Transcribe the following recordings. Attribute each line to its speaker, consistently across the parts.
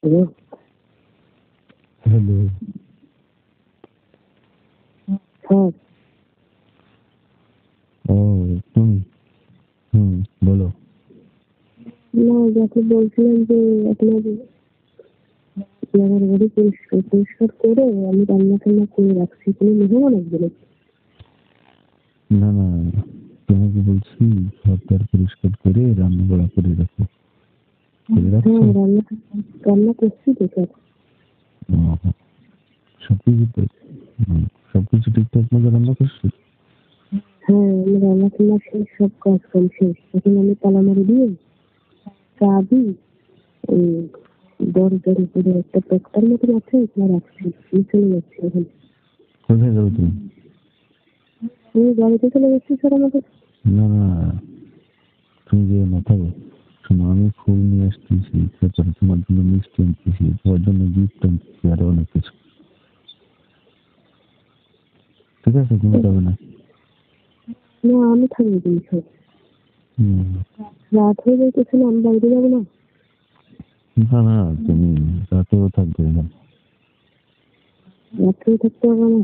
Speaker 1: Hello.
Speaker 2: Hello.
Speaker 1: Sir.
Speaker 2: ও তুমি? বলো।
Speaker 1: না, যাকে বলছিলাম যে আপনার বাড়ি পরিষ্কার করে আমি রান্না টান্না করে রাখছি, কোনো মেহমান আসবে না?
Speaker 2: না না, তোমাকে বলছি ঘরটার পরিষ্কার করে রান্না বাড়া করে রাখো। করে রাখছো?
Speaker 1: হ্যাঁ, রান্না করছি তো স্যার।
Speaker 2: সবকিছু ঠিকঠাক মতো রান্না করছো?
Speaker 1: হ্যাঁ, আমি রান্না টান্না শেষ, সব কাজ কাম শেষ। এখন আমি তালা মারি দিয়ে চাবি ওই দরজার উপরে একটা তক্তার মতন আছে, ওখানে রাখছি। আমি চলে যাচ্ছি এখন।
Speaker 2: কোথায় যাবে তুমি?
Speaker 1: আমি বাড়িতে চলে যাচ্ছি স্যার আমাদের।
Speaker 2: না না, তুমি যে না থাকো। শোনো, আমি ফুল নিয়ে আসতেছি, তারপরে তোমার জন্য মিষ্টি আনতেছি, তোমার জন্য গিফট আনতেছি, আরো অনেক কিছু। ঠিক আছে, তুমি যাবে না?
Speaker 1: না, আমি থাকবো কিন্তু স্যার। রাত হয়ে যাইতেছে না, আমি বাড়িতে যাবো না?
Speaker 2: না না, তুমি রাতেও থাকবে না।
Speaker 1: রাত্রেও থাকতে হবে না?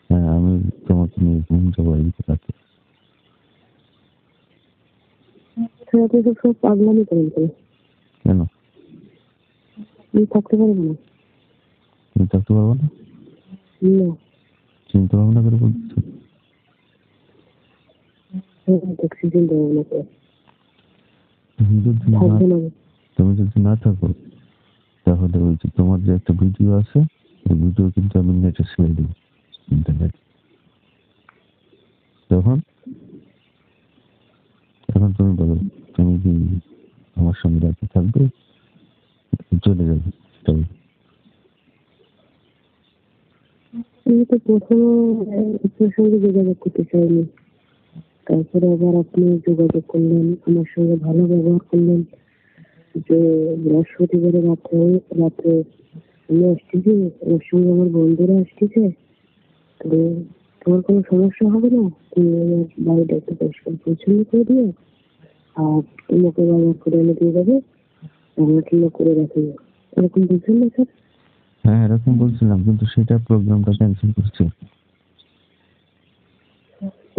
Speaker 2: হ্যাঁ, আমি তোমাকে নিয়ে ঘুম যাবো এদিকে রাতে।
Speaker 1: স্যার, আপনি সব পাগলামি করেন কেন?
Speaker 2: কেন?
Speaker 1: আমি থাকতে পারবো না।
Speaker 2: তুমি থাকতে পারবো না?
Speaker 1: না।
Speaker 2: চিন্তা ভাবনা করে বলছো?
Speaker 1: দেখছি চিন্তা ভাবনা করে।
Speaker 2: তুমি যদি না থাকো, তাহলে ওই যে তোমার যে একটা ভিডিও আছে, ওই ভিডিও কিন্তু আমি নেটে ছেড়ে দিই, ইন্টারনেট। তখন এখন তুমি বলো, তুমি কি আমার সঙ্গে রাতে থাকবে, চলে যাবে? তবে
Speaker 1: আমি তো প্রথমে আপনার সঙ্গে যোগাযোগ করতে চাইনি, তারপরে আবার আপনি যোগাযোগ করলেন, আমার সঙ্গে ভালো ব্যবহার করলেন। যে বৃহস্পতিবারে রাত্রে আমি আসতেছি, ওর সঙ্গে আমার বন্ধুরা আসতেছে, তো তোমার কোনো সমস্যা হবে না? তুমি আমার বাড়িটা একটু পরিষ্কার পরিচ্ছন্ন করে দিও, আর তোমাকে ব্যবহার করে এনে দিয়ে যাবে, রান্না টান্না করে রাখি। এরকম বলছেন না স্যার?
Speaker 2: হ্যাঁ, এরকম বলছিলাম, কিন্তু সেটা প্রোগ্রামটা ক্যান্সেল করছি।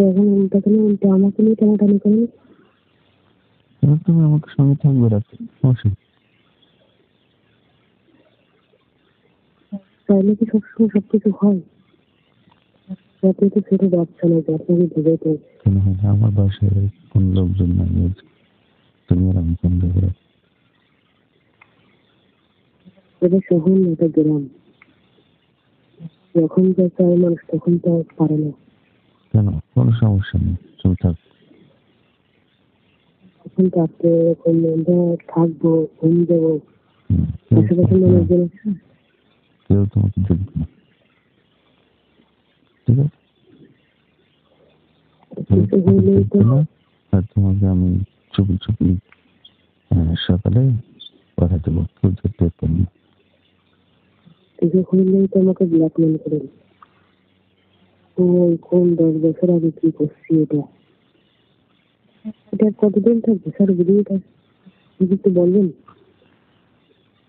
Speaker 1: এখন উল্টা আমাকে নিয়ে টানাটানি করেন।
Speaker 2: এবার তুমি আমাকে সঙ্গে থাকবে রাতে, সমস্যা নেই।
Speaker 1: চাইলে কি সবসময় সবকিছু হয়? আপনি তো ছোট বাচ্চা না যে আপনাকে বুঝাইতে।
Speaker 2: কেন হয় না? আমার বাসায় কোন লোকজন নাই, তুমি আর আমি সঙ্গে করে।
Speaker 1: এটা শহর না, এটা গ্রাম। যখন যা চায় মানুষ তখন তো আর পারে না।
Speaker 2: কেন? কোনো সমস্যা নেই, তুমি থাক।
Speaker 1: এখন তো আপনি এরকম আমরা থাকবো, ঘুম দেবো, আশেপাশে মানুষজন আছে,
Speaker 2: কেউ তোমাকে দেখবে না, ঠিক আছে? আর তোমাকে আমি চুপি চুপি সকালে পাঠা দেবো, খুঁজে টের করবো।
Speaker 1: হইলেই তো আমাকে ব্ল্যাকমেল করেন। ওই কোন 10 বছর আগে কি করছি, এটা কতদিন থাকবে স্যার? ভিডিওটা একটু বলবেন।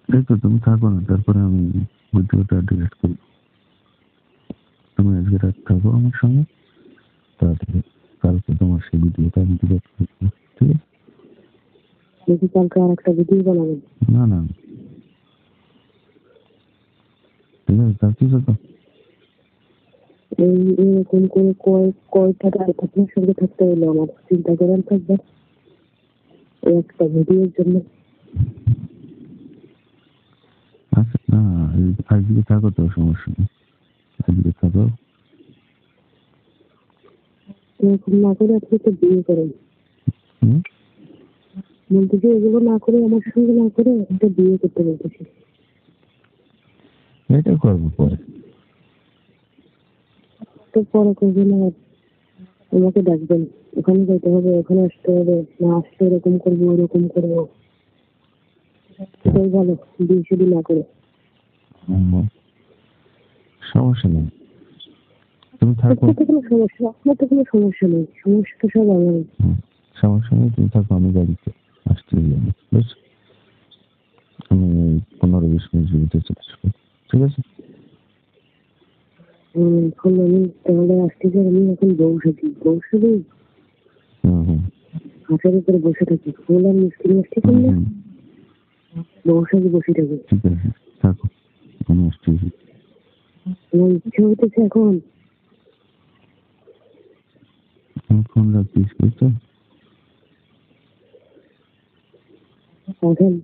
Speaker 2: এই তো তুমি থাকো না, তারপরে আমি ভিডিওটা ডিলিট করবো। তুমি আজকে রাত থাকো আমার সঙ্গে, তাহলে কালকে তোমার সেই ভিডিওটা আমি ডিলিট করবো, ঠিক আছে?
Speaker 1: দেখি কালকে আর একটা ভিডিও বানাবেন।
Speaker 2: না না, ঠিক আছে, থাকতেছো তো?
Speaker 1: এই এরকম করে কয়টা রাত আপনার সঙ্গে থাকতে হলো আমার, চিন্তা করেন থাকবে একটা ভিডিওর জন্য।
Speaker 2: আচ্ছা, না, আজকে থাকো তো, সমস্যা নেই, আজকে থাকো।
Speaker 1: এরকম না করে আপনি তো বিয়ে করেন। বলতেছি এগুলো না করে, আমার সঙ্গে না করে একটা বিয়ে করতে বলতেছি।
Speaker 2: এটা করবো পরে।
Speaker 1: তো পরে করবেন, আর আমাকে ডাকবেন, ওখানে যেতে হবে, ওখানে আসতে হবে, না আসতে এরকম করবো ওরকম করবো, সেটাই ভালো বিয়ে শুধু না করে।
Speaker 2: সমস্যা নেই, তুমি থাকো।
Speaker 1: আপনার তো কোনো সমস্যা নেই, সমস্যা তো সব আমার।
Speaker 2: সমস্যা নেই, তুমি থাকো, আমি গাড়িতে আসতে বুঝছো? আমি 15-20 ঠিক আছে?
Speaker 1: এখন আমি তাহলে আসতে চাই, আমি এখন বসে
Speaker 2: হুম।
Speaker 1: হাতের উপরে বসে থাকি, ফুল আর মিষ্টি মিষ্টি করলে বসে থাকি।
Speaker 2: ঠিক আছে, থাকো, আমি আসছি।
Speaker 1: আমার ইচ্ছে হইতেছে এখন
Speaker 2: ফোন রাখিস, বুঝছো?
Speaker 1: আসেন।